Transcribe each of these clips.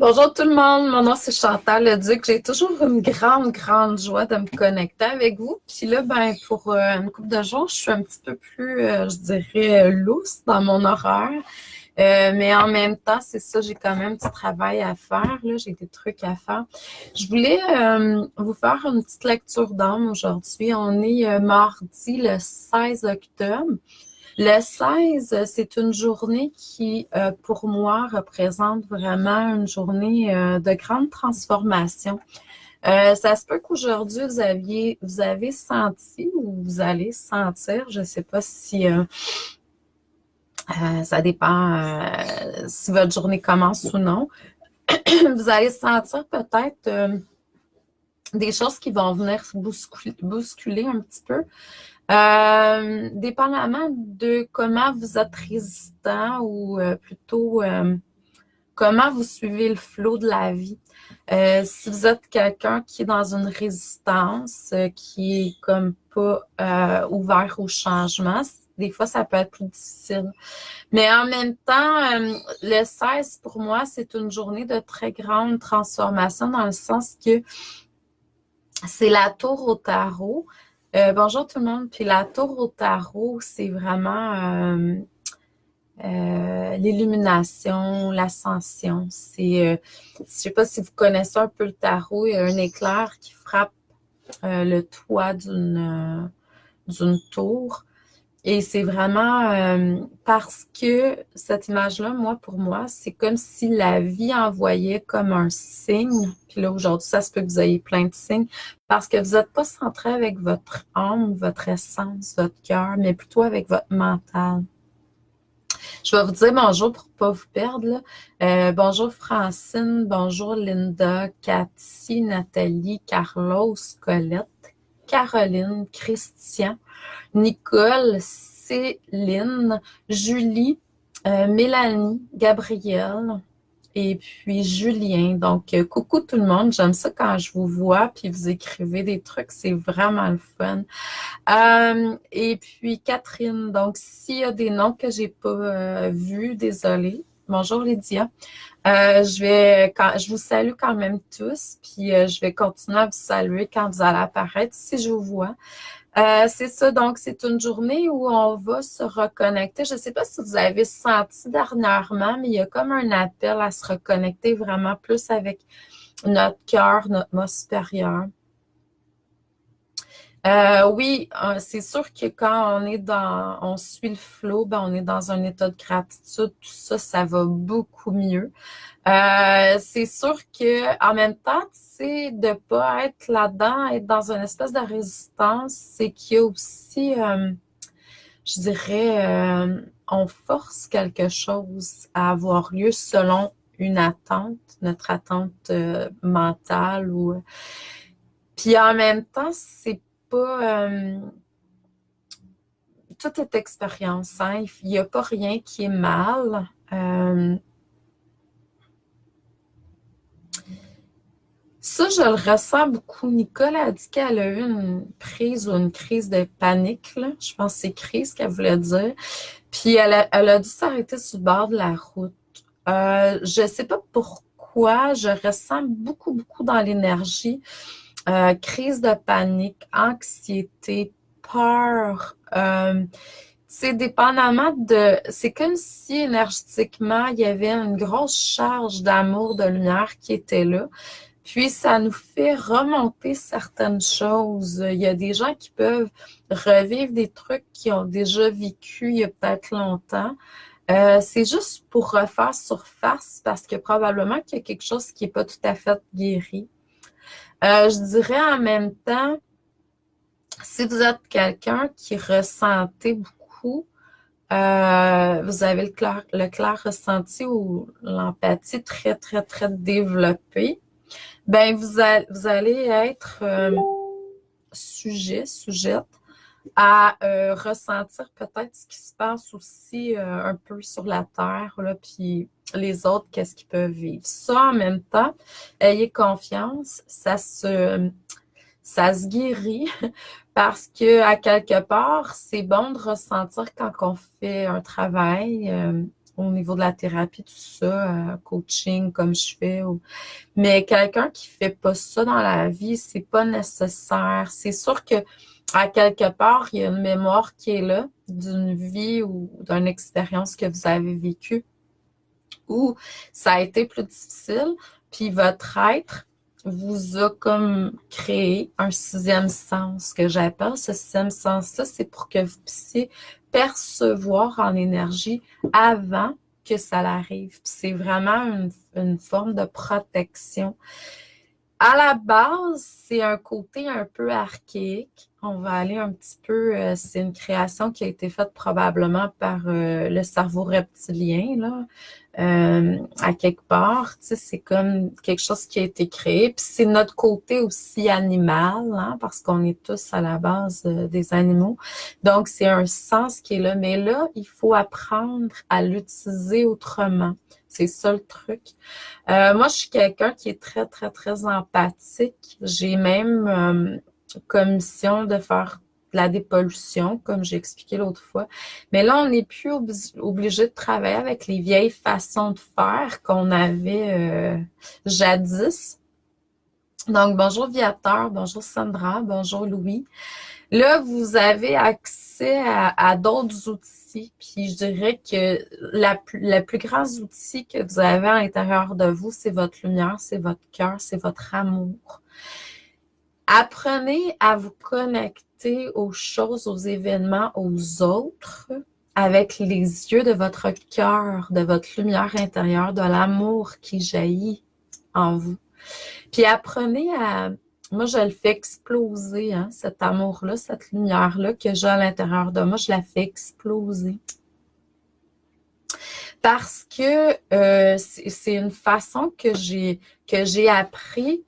Bonjour tout le monde, mon nom c'est Chantal Leduc. J'ai toujours une grande joie de me connecter avec vous. Puis là, pour une couple de jours, je suis un petit peu plus, je dirais, loose dans mon horaire. Mais en même temps, c'est ça, j'ai quand même du travail à faire. Là, j'ai des trucs à faire. Je voulais vous faire une petite lecture d'âme aujourd'hui. On est mardi le 16 octobre. Le 16, c'est une journée qui, pour moi, représente vraiment une journée de grande transformation. Ça se peut qu'aujourd'hui, vous avez senti ou vous allez sentir, je ne sais pas si ça dépend si votre journée commence ou non, vous allez sentir peut-être des choses qui vont venir bousculer un petit peu. Dépendamment de comment vous êtes résistant ou plutôt comment vous suivez le flot de la vie. Si vous êtes quelqu'un qui est dans une résistance, qui est comme pas ouvert au changement, des fois ça peut être plus difficile. Mais en même temps, le 16 pour moi, c'est une journée de très grande transformation dans le sens que c'est la tour au tarot. Bonjour tout le monde. Puis la tour au tarot, c'est vraiment l'illumination, l'ascension. Je sais pas si vous connaissez un peu le tarot, il y a un éclair qui frappe le toit d'une tour. Et c'est vraiment parce que cette image-là, pour moi, c'est comme si la vie envoyait comme un signe. Puis là, aujourd'hui, ça se peut que vous ayez plein de signes parce que vous n'êtes pas centré avec votre âme, votre essence, votre cœur, mais plutôt avec votre mental. Je vais vous dire bonjour pour ne pas vous perdre, là. Bonjour Francine, bonjour Linda, Cathy, Nathalie, Carlos, Colette, Caroline, Christian, Nicole, Céline, Julie, Mélanie, Gabrielle et puis Julien. Donc, coucou tout le monde. J'aime ça quand je vous vois puis vous écrivez des trucs. C'est vraiment le fun. Et puis Catherine. Donc, s'il y a des noms que j'ai pas vus, désolée. Bonjour Lydia. Je vous salue quand même tous, puis je vais continuer à vous saluer quand vous allez apparaître si je vous vois. C'est ça, donc c'est une journée où on va se reconnecter. Je ne sais pas si vous avez senti dernièrement, mais il y a comme un appel à se reconnecter vraiment plus avec notre cœur, notre moi supérieur. Oui, c'est sûr que quand on suit le flow, on est dans un état de gratitude, tout ça, ça va beaucoup mieux. C'est sûr que en même temps, tu sais, de pas être là-dedans, être dans une espèce de résistance, c'est qu'il y a aussi, je dirais, on force quelque chose à avoir lieu selon une attente, notre attente mentale ou. Puis en même temps, c'est pas tout est expérience, hein? Il n'y a pas rien qui est mal. Ça, je le ressens beaucoup. Nicole a dit qu'elle a eu une prise ou une crise de panique, là. Je pense que c'est crise qu'elle voulait dire. Puis elle a dû s'arrêter sur le bord de la route. Je sais pas pourquoi, je ressens beaucoup dans l'énergie. Crise de panique, anxiété, peur. C'est dépendamment de. C'est comme si énergétiquement, il y avait une grosse charge d'amour, de lumière qui était là. Puis, ça nous fait remonter certaines choses. Il y a des gens qui peuvent revivre des trucs qu'ils ont déjà vécu il y a peut-être longtemps. C'est juste pour refaire surface parce que probablement qu'il y a quelque chose qui n'est pas tout à fait guéri. Je dirais en même temps, si vous êtes quelqu'un qui ressentez beaucoup, vous avez le clair ressenti ou l'empathie très développée, vous allez être sujette à ressentir peut-être ce qui se passe aussi un peu sur la Terre, là, puis les autres, qu'est-ce qu'ils peuvent vivre. Ça, en même temps, ayez confiance, ça se guérit parce que à quelque part, c'est bon de ressentir quand on fait un travail au niveau de la thérapie, tout ça, coaching comme je fais. Mais quelqu'un qui fait pas ça dans la vie, c'est pas nécessaire. C'est sûr que à quelque part, il y a une mémoire qui est là d'une vie ou d'une expérience que vous avez vécue où ça a été plus difficile, puis votre être vous a comme créé un sixième sens que j'appelle. Ce sixième sens-là, c'est pour que vous puissiez percevoir en énergie avant que ça l'arrive. C'est vraiment une forme de protection. À la base, c'est un côté un peu archaïque. On va aller un petit peu, c'est une création qui a été faite probablement par le cerveau reptilien, là, à quelque part. Tu sais, c'est comme quelque chose qui a été créé. Puis c'est notre côté aussi animal, hein, parce qu'on est tous à la base des animaux. Donc, c'est un sens qui est là. Mais là, il faut apprendre à l'utiliser autrement. C'est ça le truc. Moi, je suis quelqu'un qui est très, très, très empathique. J'ai même comme mission de faire de la dépollution, comme j'ai expliqué l'autre fois. Mais là, on n'est plus obligé de travailler avec les vieilles façons de faire qu'on avait jadis. Donc, bonjour Viateur, bonjour Sandra, bonjour Louis. Là, vous avez accès à d'autres outils, puis je dirais que le plus grand outil que vous avez à l'intérieur de vous, c'est votre lumière, c'est votre cœur, c'est votre amour. Apprenez à vous connecter aux choses, aux événements, aux autres, avec les yeux de votre cœur, de votre lumière intérieure, de l'amour qui jaillit en vous. Puis apprenez à... Moi, je le fais exploser, hein, cet amour-là, cette lumière-là que j'ai à l'intérieur de moi, je la fais exploser. Parce que c'est une façon que j'ai appris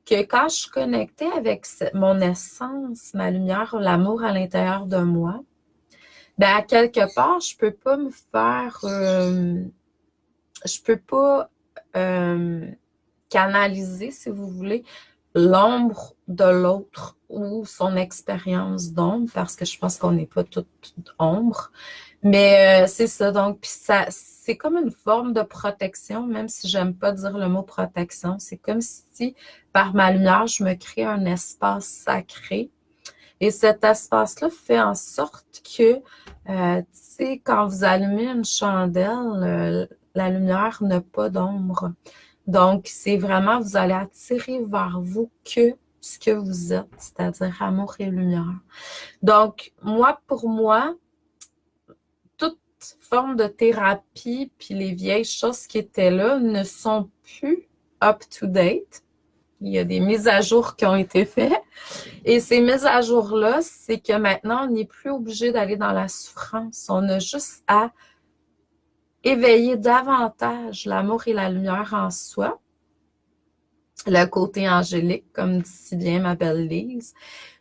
que quand je suis connectée avec mon essence, ma lumière, l'amour à l'intérieur de moi, ben à quelque part, je peux pas me faire... je peux pas canaliser, si vous voulez, l'ombre de l'autre ou son expérience d'ombre, parce que je pense qu'on n'est pas toutes ombre. Mais c'est ça, donc puis ça, c'est comme une forme de protection, même si j'aime pas dire le mot protection. C'est comme si, par ma lumière, je me crée un espace sacré. Et cet espace-là fait en sorte que, tu sais, quand vous allumez une chandelle, la lumière n'a pas d'ombre. Donc, c'est vraiment, vous allez attirer vers vous que ce que vous êtes, c'est-à-dire amour et lumière. Donc, pour moi, toute forme de thérapie, puis les vieilles choses qui étaient là ne sont plus up-to-date. Il y a des mises à jour qui ont été faites. Et ces mises à jour-là, c'est que maintenant, on n'est plus obligé d'aller dans la souffrance. On a juste à éveiller davantage l'amour et la lumière en soi, le côté angélique, comme dit si bien ma belle Lise.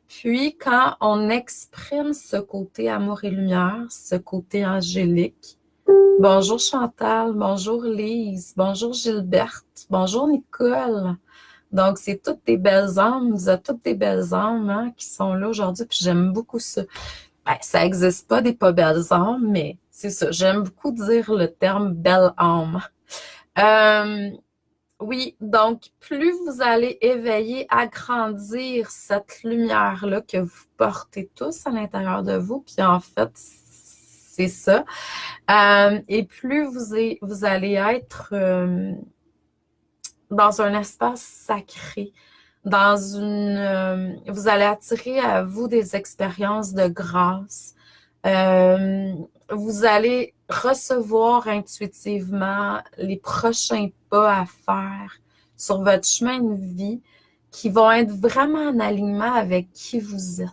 Puis, quand on exprime ce côté amour et lumière, ce côté angélique, bonjour Chantal, bonjour Lise, bonjour Gilberte, bonjour Nicole. Donc, c'est toutes des belles âmes, vous êtes toutes des belles âmes hein, qui sont là aujourd'hui, puis j'aime beaucoup ça. Ben, ça n'existe pas des pas belles âmes, mais c'est ça. J'aime beaucoup dire le terme belle âme. Oui, donc plus vous allez éveiller, agrandir cette lumière-là que vous portez tous à l'intérieur de vous, puis en fait, c'est ça. Et plus vous allez être dans un espace sacré, vous allez attirer à vous des expériences de grâce. Vous allez recevoir intuitivement les prochains pas à faire sur votre chemin de vie qui vont être vraiment en alignement avec qui vous êtes.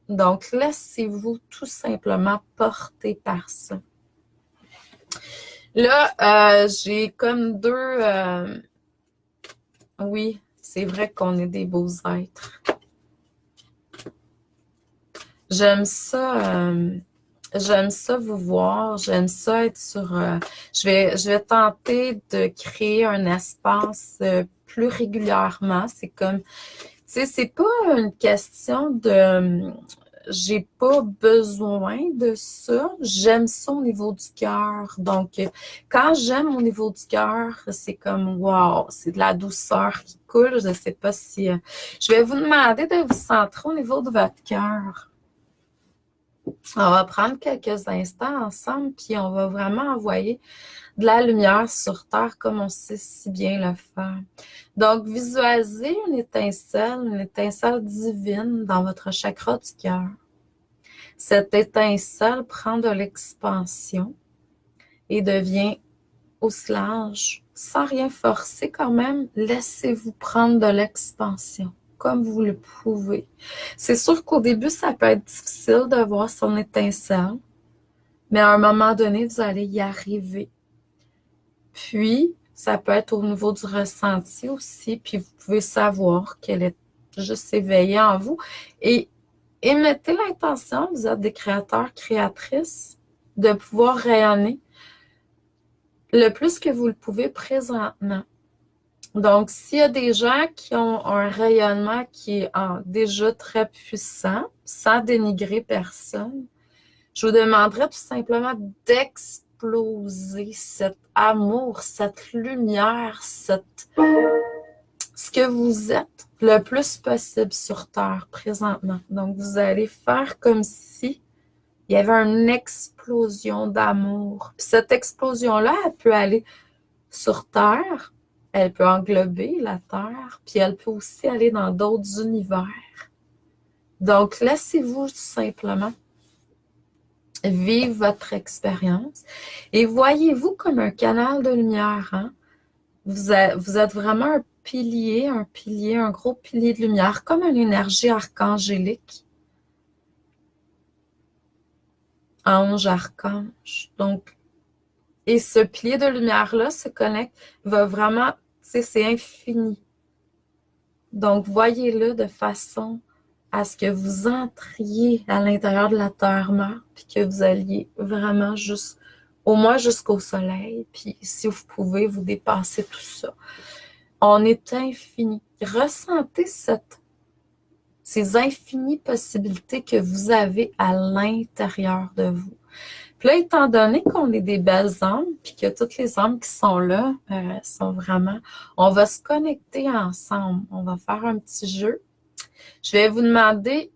Donc, laissez-vous tout simplement porter par ça. Là, j'ai comme deux... oui, c'est vrai qu'on est des beaux êtres. J'aime ça vous voir, j'aime ça être sur... je vais tenter de créer un espace plus régulièrement. C'est comme... Tu sais, c'est pas une question de... j'ai pas besoin de ça. J'aime ça au niveau du cœur. Donc, quand j'aime au niveau du cœur, c'est comme wow, c'est de la douceur qui coule. Je sais pas si je vais vous demander de vous centrer au niveau de votre cœur. On va prendre quelques instants ensemble, puis on va vraiment envoyer de la lumière sur Terre comme on sait si bien le faire. Donc, visualisez une étincelle divine dans votre chakra du cœur. Cette étincelle prend de l'expansion et devient aussi large. Sans rien forcer quand même, laissez-vous prendre de l'expansion comme vous le pouvez. C'est sûr qu'au début, ça peut être difficile de voir son étincelle, mais à un moment donné, vous allez y arriver. Puis, ça peut être au niveau du ressenti aussi, puis vous pouvez savoir qu'elle est juste éveillée en vous. Et émettez l'intention, vous êtes des créateurs, créatrices, de pouvoir rayonner le plus que vous le pouvez présentement. Donc, s'il y a des gens qui ont un rayonnement qui est déjà très puissant, sans dénigrer personne, je vous demanderais tout simplement d'exploser cet amour, cette lumière, ce que vous êtes le plus possible sur Terre présentement. Donc, vous allez faire comme si il y avait une explosion d'amour. Puis cette explosion-là, elle peut aller sur Terre, elle peut englober la Terre, puis elle peut aussi aller dans d'autres univers. Donc, laissez-vous tout simplement vivre votre expérience et voyez-vous comme un canal de lumière. Hein? Vous êtes vraiment un gros pilier de lumière, comme une énergie archangélique. Ange, archange. Donc, et ce pilier de lumière-là se connecte, va vraiment, c'est infini. Donc, voyez-le de façon à ce que vous entriez à l'intérieur de la terre-mère, puis que vous alliez vraiment au moins jusqu'au soleil, puis si vous pouvez, vous dépasser tout ça. On est infini. Ressentez ces infinies possibilités que vous avez à l'intérieur de vous. Puis là, étant donné qu'on est des belles âmes, puis que toutes les âmes qui sont là sont vraiment... On va se connecter ensemble. On va faire un petit jeu. Je vais vous demander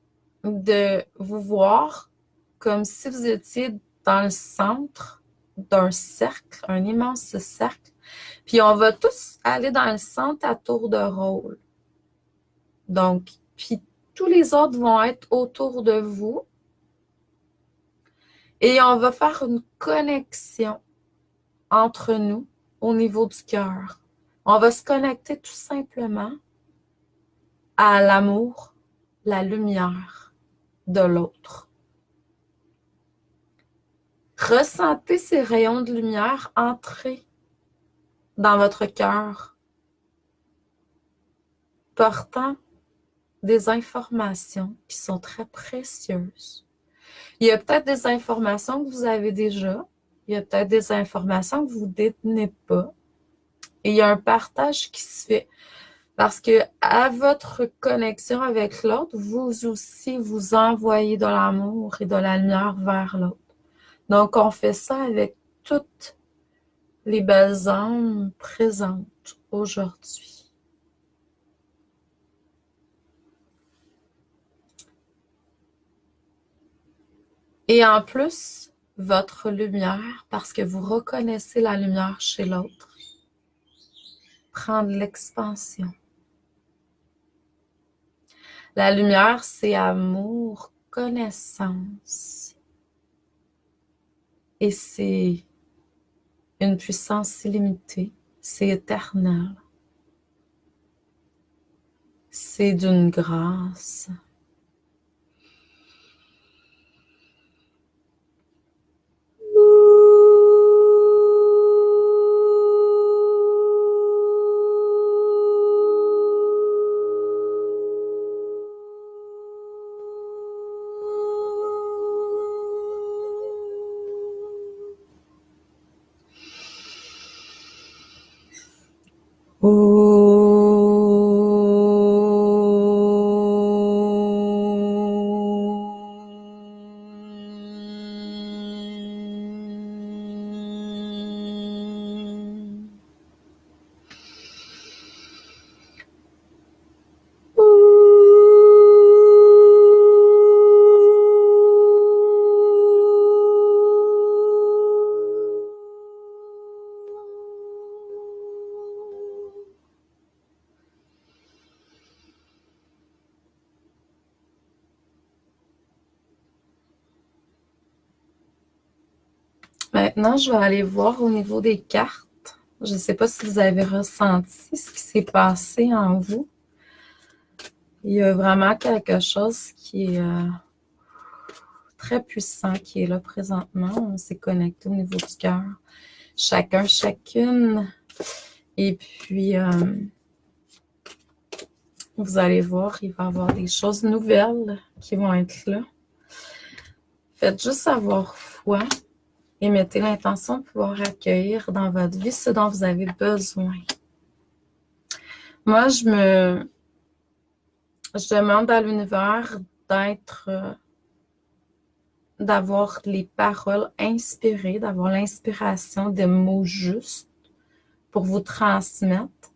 de vous voir comme si vous étiez dans le centre d'un cercle, un immense cercle. Puis on va tous aller dans le centre à tour de rôle. Donc, puis tous les autres vont être autour de vous. Et on va faire une connexion entre nous au niveau du cœur. On va se connecter tout simplement à l'amour, la lumière de l'autre. Ressentez ces rayons de lumière entrer dans votre cœur, portant des informations qui sont très précieuses. Il y a peut-être des informations que vous avez déjà, il y a peut-être des informations que vous ne détenez pas, et il y a un partage qui se fait. Parce que à votre connexion avec l'autre, vous aussi, vous envoyez de l'amour et de la lumière vers l'autre. Donc, on fait ça avec toutes les belles âmes présentes aujourd'hui. Et en plus, votre lumière, parce que vous reconnaissez la lumière chez l'autre, prend de l'expansion. La lumière, c'est amour, connaissance. Et c'est une puissance illimitée. C'est éternel. C'est d'une grâce. Maintenant, je vais aller voir au niveau des cartes. Je ne sais pas si vous avez ressenti ce qui s'est passé en vous. Il y a vraiment quelque chose qui est très puissant qui est là présentement. On s'est connecté au niveau du cœur. Chacun, chacune. Et puis, vous allez voir, il va y avoir des choses nouvelles qui vont être là. Faites juste avoir foi et mettez l'intention de pouvoir accueillir dans votre vie ce dont vous avez besoin. Moi, je demande à l'univers d'avoir les paroles inspirées, d'avoir l'inspiration des mots justes pour vous transmettre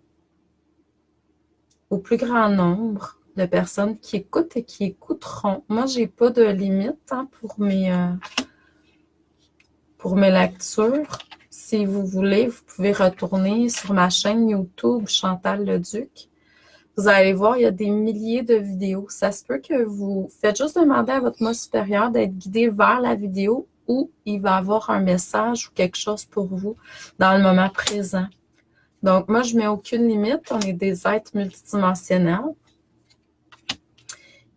au plus grand nombre de personnes qui écoutent et qui écouteront. Moi, j'ai pas de limite pour mes lectures. Si vous voulez, vous pouvez retourner sur ma chaîne YouTube Chantal Leduc. Vous allez voir, il y a des milliers de vidéos. Ça se peut que vous faites juste demander à votre moi supérieur d'être guidé vers la vidéo où il va avoir un message ou quelque chose pour vous dans le moment présent. Donc, moi, je ne mets aucune limite. On est des êtres multidimensionnels.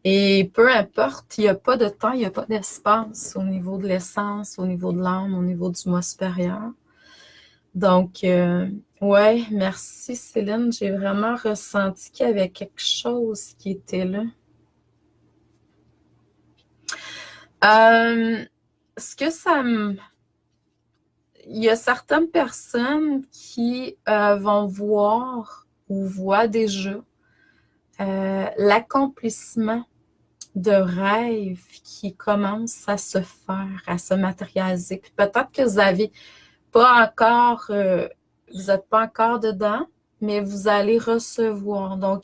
Et peu importe, il n'y a pas de temps, il n'y a pas d'espace au niveau de l'essence, au niveau de l'âme, au niveau du moi supérieur. Donc, ouais, merci Céline. J'ai vraiment ressenti qu'il y avait quelque chose qui était là. Il y a certaines personnes qui vont voir ou voient déjà l'accomplissement de rêves qui commencent à se faire, à se matérialiser. Puis peut-être que vous n'êtes pas encore dedans, mais vous allez recevoir. Donc,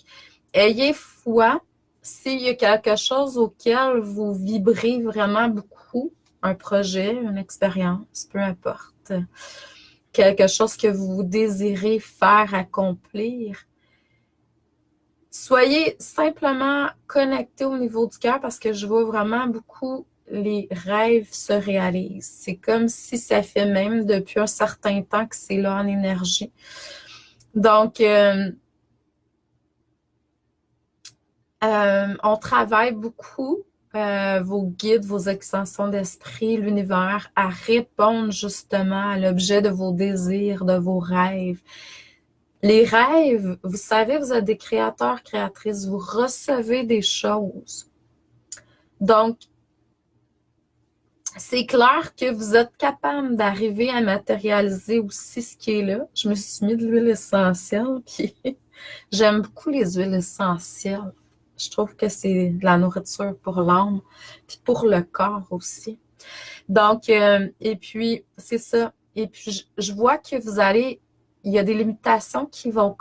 ayez foi. S'il y a quelque chose auquel vous vibrez vraiment beaucoup, un projet, une expérience, peu importe, quelque chose que vous désirez faire, accomplir, soyez simplement connectés au niveau du cœur parce que je vois vraiment beaucoup les rêves se réalisent. C'est comme si ça fait même depuis un certain temps que c'est là en énergie. Donc, on travaille beaucoup, vos guides, vos extensions d'esprit, l'univers, à répondre justement à l'objet de vos désirs, de vos rêves. Les rêves, vous savez, vous êtes des créateurs, créatrices, vous recevez des choses. Donc, c'est clair que vous êtes capable d'arriver à matérialiser aussi ce qui est là. Je me suis mis de l'huile essentielle, puis j'aime beaucoup les huiles essentielles. Je trouve que c'est de la nourriture pour l'âme, puis pour le corps aussi. Donc, et puis, c'est ça. Et puis, je vois que il y a des limitations qui vont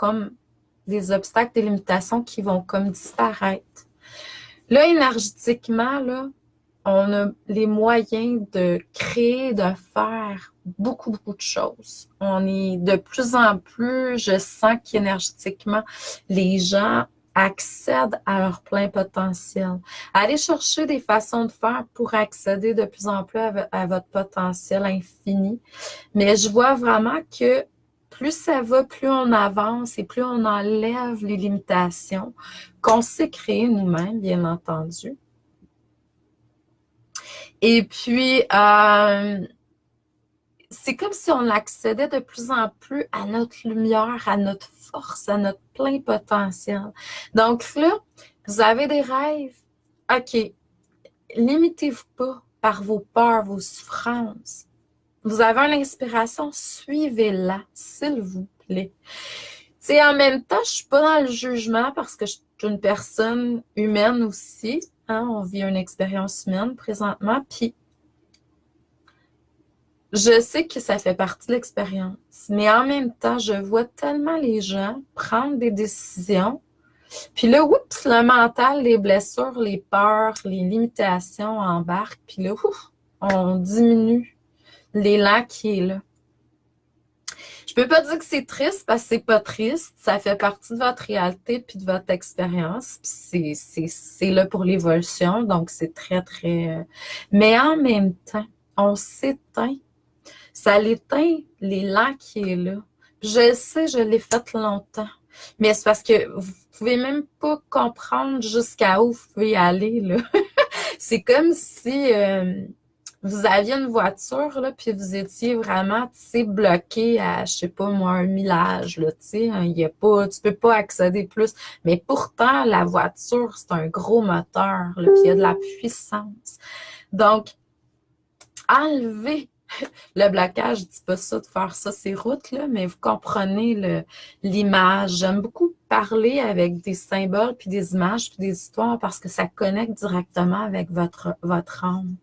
des obstacles, des limitations qui vont comme disparaître. Là, énergétiquement, là, on a les moyens de créer, de faire beaucoup, beaucoup de choses. On est de plus en plus, je sens qu'énergétiquement, les gens accèdent à leur plein potentiel. Allez chercher des façons de faire pour accéder de plus en plus à votre potentiel infini. Mais je vois vraiment que plus ça va, plus on avance et plus on enlève les limitations qu'on s'est créées nous-mêmes, bien entendu. Et puis, c'est comme si on accédait de plus en plus à notre lumière, à notre force, à notre plein potentiel. Donc là, vous avez des rêves. OK, limitez-vous pas par vos peurs, vos souffrances. Vous avez une inspiration, suivez-la, s'il vous plaît. Tu en même temps, je suis pas dans le jugement parce que je suis une personne humaine aussi. On vit une expérience humaine présentement, puis je sais que ça fait partie de l'expérience, mais en même temps, je vois tellement les gens prendre des décisions, puis là, oups, le mental, les blessures, les peurs, les limitations embarquent, puis là, on diminue l'élan qui est là. Je peux pas dire que c'est triste parce que c'est pas triste, ça fait partie de votre réalité puis de votre expérience, puis c'est là pour l'évolution, donc c'est très, très... Mais en même temps, on s'éteint Ça l'éteint l'élan qui est là. Je le sais, je l'ai fait longtemps. Mais c'est parce que vous pouvez même pas comprendre jusqu'à où vous pouvez aller, là. C'est comme si vous aviez une voiture, là, puis vous étiez vraiment, tu sais, bloqué à, je sais pas moi, un millage, là, tu sais. Il y a pas, tu peux pas accéder plus. Mais pourtant, la voiture, c'est un gros moteur, là, puis il y a de la puissance. Donc, enlever le blocage, je dis pas ça de faire ça, ces routes-là, mais vous comprenez l'image. J'aime beaucoup parler avec des symboles, puis des images, puis des histoires, parce que ça connecte directement avec votre âme.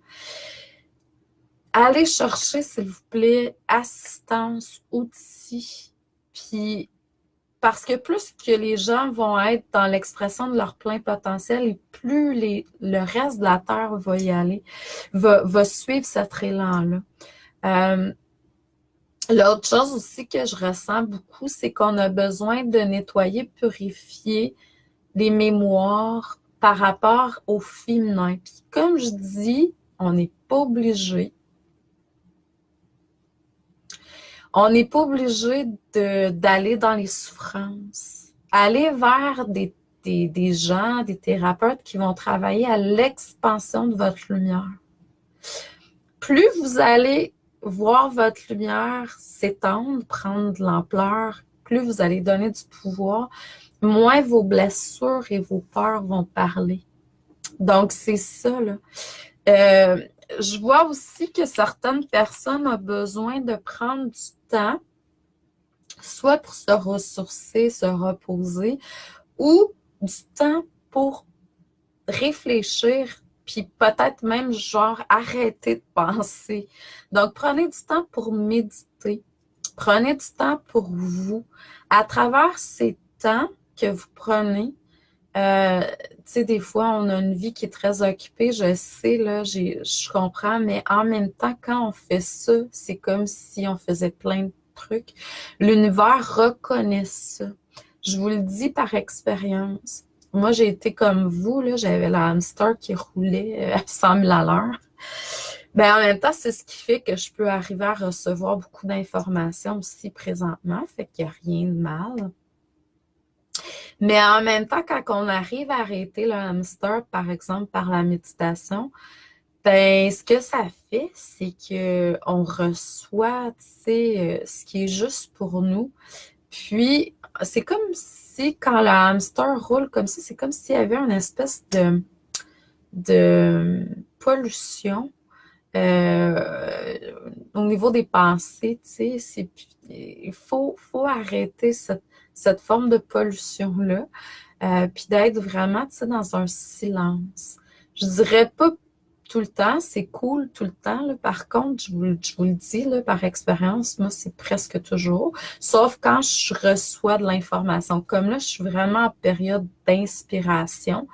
Allez chercher, s'il vous plaît, assistance, outils, puis parce que plus que les gens vont être dans l'expression de leur plein potentiel, et plus le reste de la Terre va y aller, va suivre cet élan-là. L'autre chose aussi que je ressens beaucoup, c'est qu'on a besoin de nettoyer, purifier les mémoires par rapport au féminin. Puis comme je dis, on n'est pas obligé. On n'est pas obligé d'aller dans les souffrances. Aller vers des gens, des thérapeutes qui vont travailler à l'expansion de votre lumière. Plus vous allez voir votre lumière s'étendre, prendre de l'ampleur, plus vous allez donner du pouvoir, moins vos blessures et vos peurs vont parler. Donc, c'est ça, là. Je vois aussi que certaines personnes ont besoin de prendre du temps, soit pour se ressourcer, se reposer, ou du temps pour réfléchir, puis peut-être même genre arrêter de penser. Donc, prenez du temps pour méditer. Prenez du temps pour vous. À travers ces temps que vous prenez, tu sais, des fois, on a une vie qui est très occupée, je sais, là, je comprends, mais en même temps, quand on fait ça, c'est comme si on faisait plein de trucs. L'univers reconnaît ça. Je vous le dis par expérience. Moi, j'ai été comme vous, là, j'avais la hamster qui roulait à 100 000 à l'heure. Ben, en même temps, c'est ce qui fait que je peux arriver à recevoir beaucoup d'informations aussi présentement, fait qu'il n'y a rien de mal. Mais en même temps, quand on arrive à arrêter le hamster, par exemple, par la méditation, ben, ce que ça fait, c'est que on reçoit, tu sais, ce qui est juste pour nous. Puis, c'est comme si, quand le hamster roule comme ça, c'est comme s'il y avait une espèce de pollution au niveau des pensées, tu sais, il faut arrêter cette forme de pollution-là, puis d'être vraiment, tu sais, dans un silence. Je dirais pas tout le temps, c'est cool tout le temps, là. Par contre, je vous le dis, là, par expérience, moi, c'est presque toujours, sauf quand je reçois de l'information. Comme là, je suis vraiment en période d'inspiration.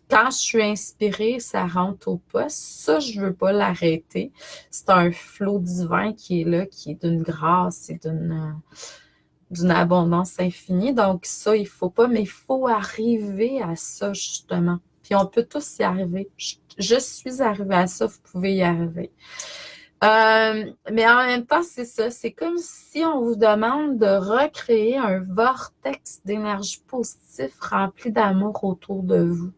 Quand je suis inspirée, ça rentre au poste. Ça, je veux pas l'arrêter. C'est un flot divin qui est là, qui est d'une grâce et d'une abondance infinie. Donc ça, il faut pas, mais il faut arriver à ça, justement. Puis on peut tous y arriver. Je suis arrivée à ça, vous pouvez y arriver. Mais en même temps, c'est ça. C'est comme si on vous demande de recréer un vortex d'énergie positive rempli d'amour autour de vous.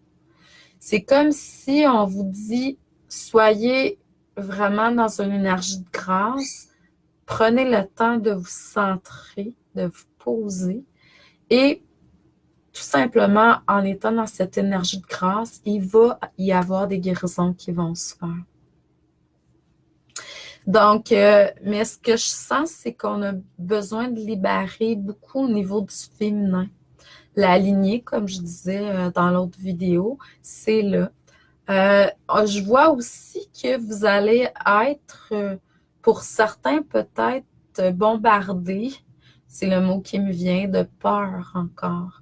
C'est comme si on vous dit, soyez vraiment dans une énergie de grâce, prenez le temps de vous centrer, de vous poser et tout simplement, en étant dans cette énergie de grâce, il va y avoir des guérisons qui vont se faire. Donc, mais ce que je sens, c'est qu'on a besoin de libérer beaucoup au niveau du féminin. La lignée, comme je disais dans l'autre vidéo, c'est là. Je vois aussi que vous allez être, pour certains peut-être, bombardés. C'est le mot qui me vient, de peur encore.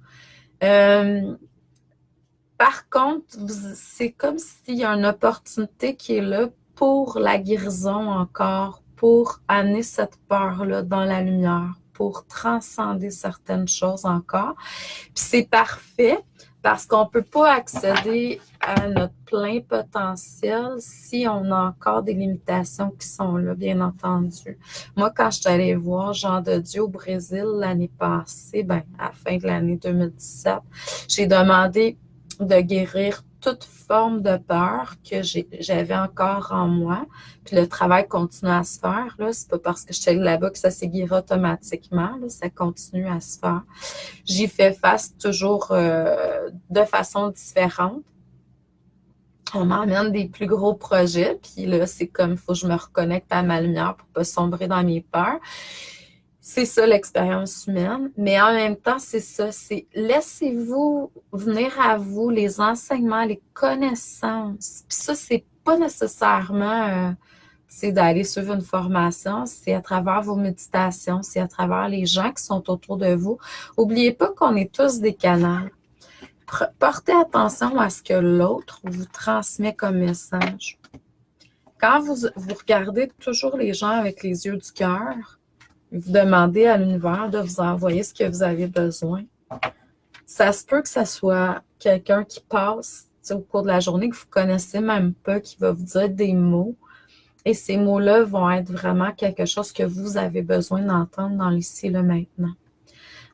Par contre, c'est comme s'il y a une opportunité qui est là pour la guérison encore, pour amener cette peur-là dans la lumière, pour transcender certaines choses encore. Puis c'est parfait Parce qu'on ne peut pas accéder à notre plein potentiel si on a encore des limitations qui sont là, bien entendu. Moi, quand je suis allée voir Jean de Dieu au Brésil l'année passée, à la fin de l'année 2017, j'ai demandé de guérir toute forme de peur que j'avais encore en moi. Puis le travail continue à se faire. Là. C'est pas parce que je suis allée là-bas que ça s'est guéri automatiquement. Là. Ça continue à se faire. J'y fais face toujours de façon différente. On m'emmène des plus gros projets, puis là, c'est comme, il faut que je me reconnecte à ma lumière pour pas sombrer dans mes peurs. C'est ça l'expérience humaine, mais en même temps, c'est ça, c'est laissez-vous venir à vous les enseignements, les connaissances. Puis ça, c'est pas nécessairement c'est d'aller suivre une formation, c'est à travers vos méditations, c'est à travers les gens qui sont autour de vous. N'oubliez pas qu'on est tous des canaux. Portez attention à ce que l'autre vous transmet comme message. Quand vous regardez toujours les gens avec les yeux du cœur, vous demandez à l'univers de vous envoyer ce que vous avez besoin. Ça se peut que ce soit quelqu'un qui passe au cours de la journée que vous ne connaissez même pas, qui va vous dire des mots. Et ces mots-là vont être vraiment quelque chose que vous avez besoin d'entendre dans l'ici et le maintenant.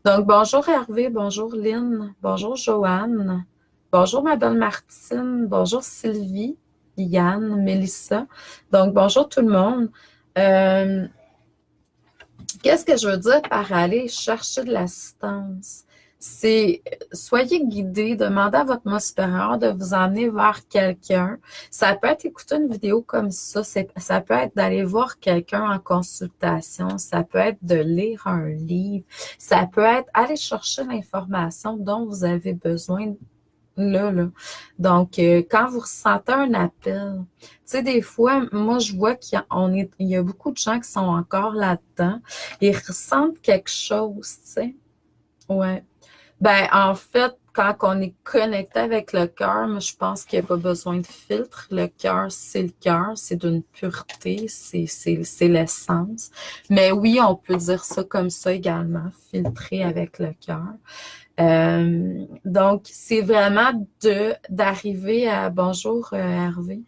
Donc, bonjour Hervé, bonjour Lynn, bonjour Joanne, bonjour ma belle Martine, bonjour Sylvie, Yann, Mélissa. Donc, bonjour tout le monde. Qu'est-ce que je veux dire par aller chercher de l'assistance? C'est, soyez guidés, demandez à votre moi supérieur de vous emmener vers quelqu'un. Ça peut être écouter une vidéo comme ça peut être d'aller voir quelqu'un en consultation, ça peut être de lire un livre, ça peut être aller chercher l'information dont vous avez besoin là. Donc, quand vous ressentez un appel, tu sais, des fois, moi, je vois qu'il y a beaucoup de gens qui sont encore là-dedans. Ils ressentent quelque chose, tu sais. Ouais. En fait, quand on est connecté avec le cœur, moi, je pense qu'il n'y a pas besoin de filtre. Le cœur, c'est d'une pureté, c'est l'essence. Mais oui, on peut dire ça comme ça également, filtrer avec le cœur. Donc, c'est vraiment d'arriver à... Bonjour Hervé.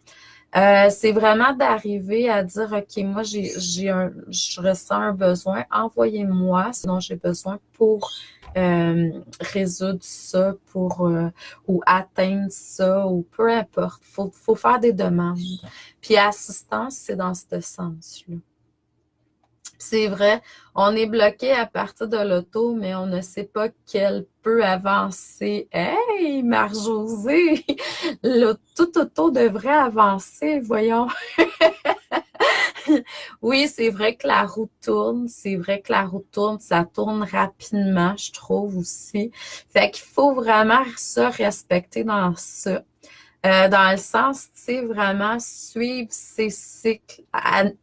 C'est vraiment d'arriver à dire, OK, moi, je ressens un besoin, envoyez-moi ce dont j'ai besoin pour résoudre ça, ou atteindre ça, ou peu importe. Faut faire des demandes. Puis assistance, c'est dans ce sens-là. C'est vrai, on est bloqué à partir de l'auto, mais on ne sait pas qu'elle peut avancer. Hey, Marc-Josée, tout auto devrait avancer, voyons. Oui, c'est vrai que la roue tourne, ça tourne rapidement, je trouve aussi. Fait qu'il faut vraiment se respecter dans ça. Dans le sens, tu sais, vraiment suivre ces cycles.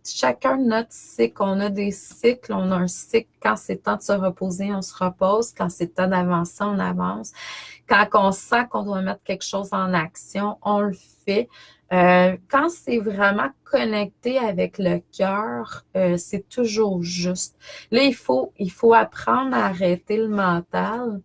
Chacun de notre cycle, on a des cycles, on a un cycle. Quand c'est temps de se reposer, on se repose. Quand c'est temps d'avancer, on avance. Quand on sent qu'on doit mettre quelque chose en action, on le fait. Quand c'est vraiment connecté avec le cœur, c'est toujours juste. Là, il faut apprendre à arrêter le mental.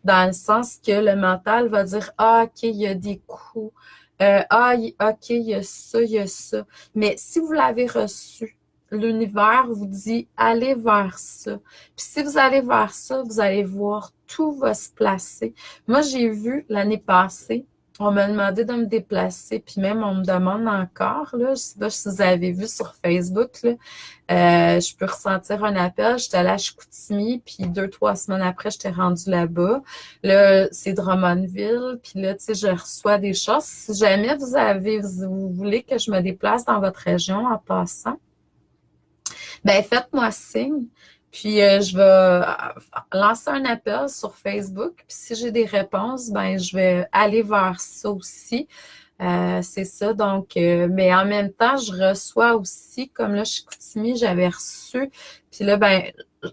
Dans le sens que le mental va dire, ah, OK, il y a des coups. OK, il y a ça, il y a ça. Mais si vous l'avez reçu, l'univers vous dit, allez vers ça. Puis si vous allez vers ça, vous allez voir, tout va se placer. Moi, j'ai vu l'année passée, on m'a demandé de me déplacer, puis même on me demande encore, là, je sais pas si vous avez vu sur Facebook, là, je peux ressentir un appel, j'étais allée à Chicoutimi, puis 2-3 semaines après, j'étais rendue là-bas. Là, c'est Drummondville, puis là, tu sais, je reçois des choses. Si jamais vous voulez que je me déplace dans votre région en passant, faites-moi signe. Puis, je vais lancer un appel sur Facebook. Puis, si j'ai des réponses, je vais aller vers ça aussi. C'est ça. Donc, mais en même temps, je reçois aussi, comme là, chez Chicoutimi, j'avais reçu. Puis là,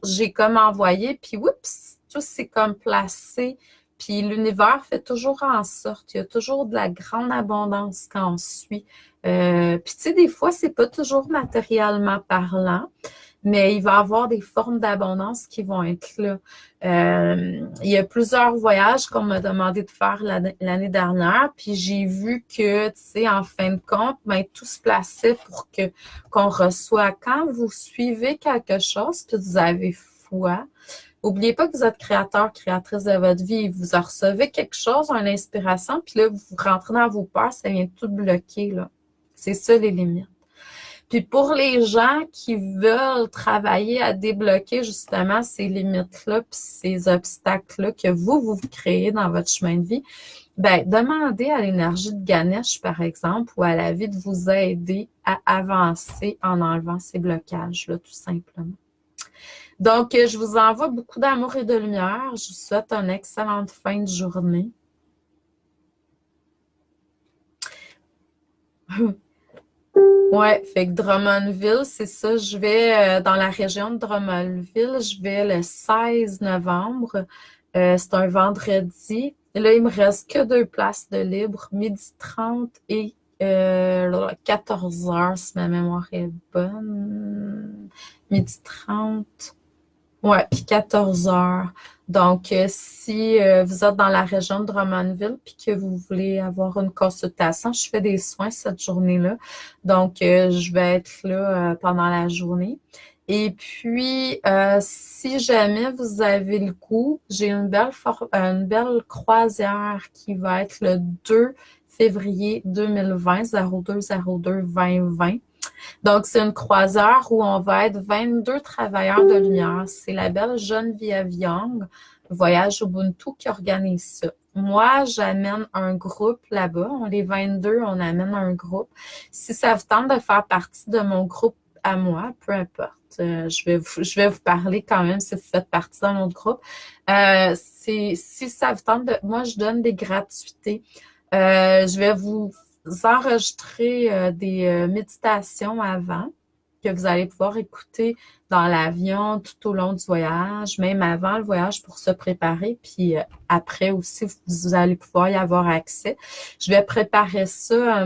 j'ai comme envoyé. Puis, oups, tout s'est comme placé. Puis, l'univers fait toujours en sorte. Il y a toujours de la grande abondance quand on suit. Puis, tu sais, des fois, c'est pas toujours matériellement parlant. mais il va y avoir des formes d'abondance qui vont être là. Il y a plusieurs voyages qu'on m'a demandé de faire l'année dernière, puis j'ai vu que, tu sais, en fin de compte, ben, tout se plaçait pour que qu'on reçoit. Quand vous suivez quelque chose, puis vous avez foi, n'oubliez pas que vous êtes créateur, créatrice de votre vie. Vous en recevez quelque chose, une inspiration, puis là, vous rentrez dans vos peurs, ça vient tout bloquer, là. C'est ça, les limites. Puis pour les gens qui veulent travailler à débloquer justement ces limites-là, puis ces obstacles-là que vous créez dans votre chemin de vie, ben demandez à l'énergie de Ganesh, par exemple, ou à la vie de vous aider à avancer en enlevant ces blocages-là, tout simplement. Donc, je vous envoie beaucoup d'amour et de lumière. Je vous souhaite une excellente fin de journée. Ouais, fait que Drummondville, c'est ça. Je vais dans la région de Drummondville. Je vais le 16 novembre. C'est un vendredi. Et là, il me reste que 2 places de libre, 12h30 et 14h, si ma mémoire est bonne. 12h30. Ouais, puis 14 heures. Donc, si vous êtes dans la région de Drummondville puis que vous voulez avoir une consultation, je fais des soins cette journée-là. Donc, je vais être là pendant la journée. Et puis, si jamais vous avez le goût, j'ai une belle croisière qui va être le 2 février 2020, 02/02/2020. Donc, c'est une croisière où on va être 22 travailleurs de lumière. C'est la belle Geneviève Young, Voyage Ubuntu, qui organise ça. Moi, j'amène un groupe là-bas. On est 22, on amène un groupe. Si ça vous tente de faire partie de mon groupe à moi, peu importe. Je vais vous parler quand même si vous faites partie d'un autre groupe. Si ça vous tente de... Moi, je donne des gratuités. Je vais vous enregistrer des méditations avant que vous allez pouvoir écouter dans l'avion tout au long du voyage, même avant le voyage pour se préparer, puis après aussi, vous allez pouvoir y avoir accès. Je vais préparer ça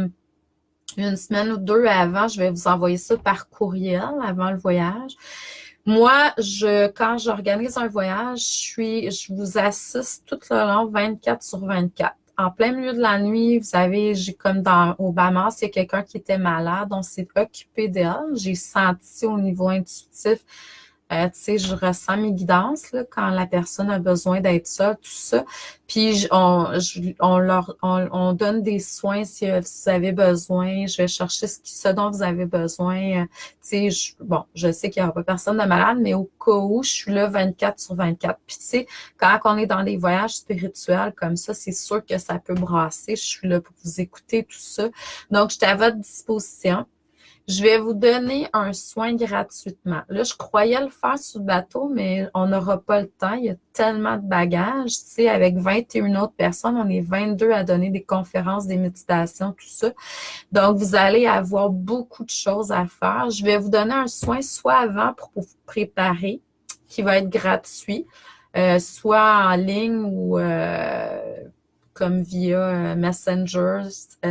une semaine ou 2 avant. Je vais vous envoyer ça par courriel avant le voyage. Moi, quand j'organise un voyage, je vous assiste tout le long 24/24. En plein milieu de la nuit, vous savez, j'ai comme au Bahamas, il y a quelqu'un qui était malade, on s'est occupé d'elle. J'ai senti au niveau intuitif, tu sais, je ressens mes guidances là, quand la personne a besoin d'être seule, tout ça. Puis on donne des soins si vous avez besoin. Je vais chercher ce dont vous avez besoin. Tu sais, je sais qu'il n'y aura pas personne de malade, mais au cas où, je suis là 24/24. Puis tu sais, quand on est dans des voyages spirituels comme ça, c'est sûr que ça peut brasser. Je suis là pour vous écouter, tout ça. Donc, je suis à votre disposition. Je vais vous donner un soin gratuitement. Là, je croyais le faire sur le bateau, mais on n'aura pas le temps. Il y a tellement de bagages. Tu sais, avec 21 autres personnes, on est 22 à donner des conférences, des méditations, tout ça. Donc, vous allez avoir beaucoup de choses à faire. Je vais vous donner un soin soit avant pour vous préparer, qui va être gratuit, soit en ligne ou comme via Messenger,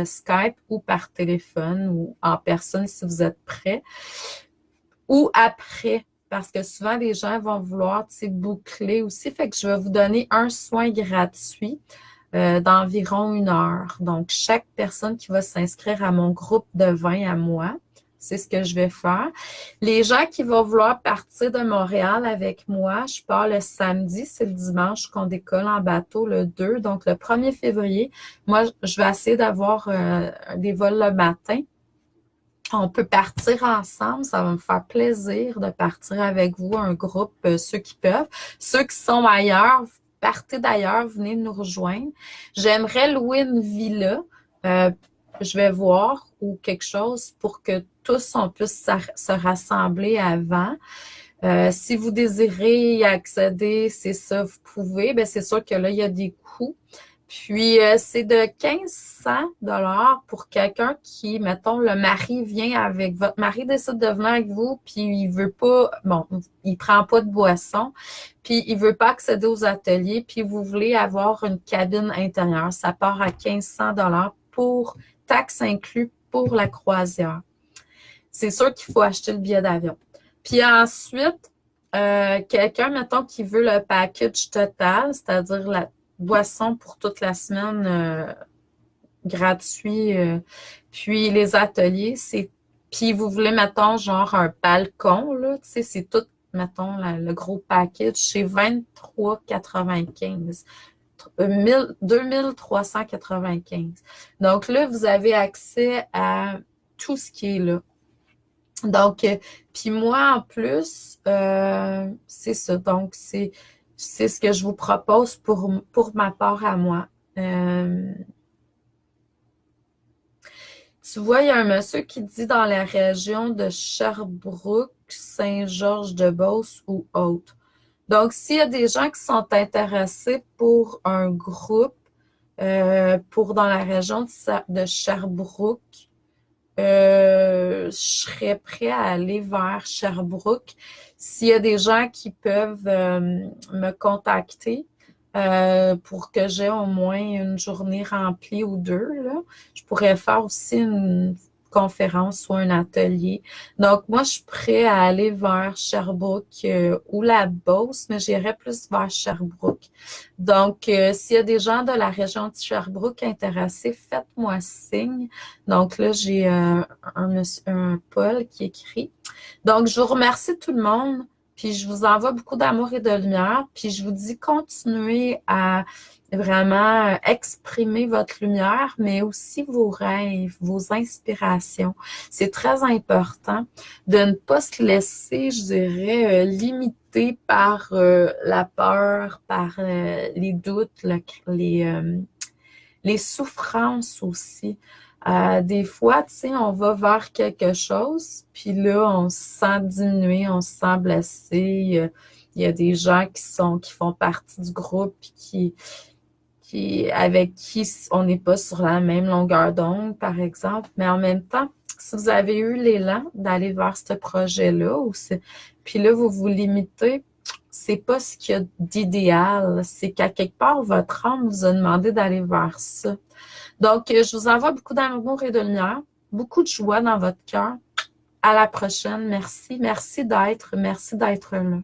Skype ou par téléphone ou en personne si vous êtes prêt. Ou après, parce que souvent les gens vont vouloir boucler aussi. Fait que je vais vous donner un soin gratuit d'environ 1 heure. Donc, chaque personne qui va s'inscrire à mon groupe de 20 à moi, c'est ce que je vais faire. Les gens qui vont vouloir partir de Montréal avec moi, je pars le samedi, c'est le dimanche qu'on décolle en bateau le 2. Donc, le 1er février, moi, je vais essayer d'avoir des vols le matin. On peut partir ensemble, ça va me faire plaisir de partir avec vous, un groupe, ceux qui peuvent. Ceux qui sont ailleurs, partez d'ailleurs, venez nous rejoindre. J'aimerais louer une villa. Je vais voir ou quelque chose pour que tous on puisse se rassembler avant. Si vous désirez y accéder, c'est ça, vous pouvez. Bien, c'est sûr que là, il y a des coûts. Puis, c'est de 1500 $ pour quelqu'un qui, mettons, le mari vient avec, votre mari décide de venir avec vous, puis il veut pas, bon, il prend pas de boisson, puis il veut pas accéder aux ateliers, puis vous voulez avoir une cabine intérieure. Ça part à 1500 $ pour taxes inclus pour la croisière. C'est sûr qu'il faut acheter le billet d'avion. Puis ensuite, quelqu'un, mettons, qui veut le package total, c'est-à-dire la boisson pour toute la semaine gratuit, puis les ateliers, puis vous voulez, mettons, genre un balcon, là, tu sais, c'est tout, mettons, le gros package, c'est 23,95. 2395. Donc là, vous avez accès à tout ce qui est là. Donc, puis moi, en plus, c'est ça. Donc, c'est ce que je vous propose pour ma part à moi. Tu vois, il y a un monsieur qui dit dans la région de Sherbrooke, Saint-Georges-de-Beauce ou autre. Donc, s'il y a des gens qui sont intéressés pour un groupe pour dans la région de Sherbrooke, je serais prêt à aller vers Sherbrooke. S'il y a des gens qui peuvent me contacter pour que j'ai au moins une journée remplie ou deux, là, je pourrais faire aussi une conférence ou un atelier. Donc, moi, je suis prêt à aller vers Sherbrooke ou la Beauce, mais j'irais plus vers Sherbrooke. Donc, s'il y a des gens de la région de Sherbrooke intéressés, faites-moi signe. Donc là, j'ai un Paul qui écrit. Donc, je vous remercie tout le monde, puis je vous envoie beaucoup d'amour et de lumière, puis je vous dis continuez à vraiment exprimer votre lumière, mais aussi vos rêves, vos inspirations. C'est très important de ne pas se laisser, je dirais, limiter par la peur, par les doutes, les souffrances aussi. Des fois, tu sais, on va vers quelque chose, puis là, on se sent diminué, on se sent blessé. Il y a des gens qui font partie du groupe, puis avec qui on n'est pas sur la même longueur d'onde, par exemple. Mais en même temps, si vous avez eu l'élan d'aller vers ce projet-là, puis là, vous vous limitez, c'est pas ce qu'il y a d'idéal. C'est qu'à quelque part, votre âme vous a demandé d'aller vers ça. Donc, je vous envoie beaucoup d'amour et de lumière, beaucoup de joie dans votre cœur. À la prochaine. Merci. Merci d'être là.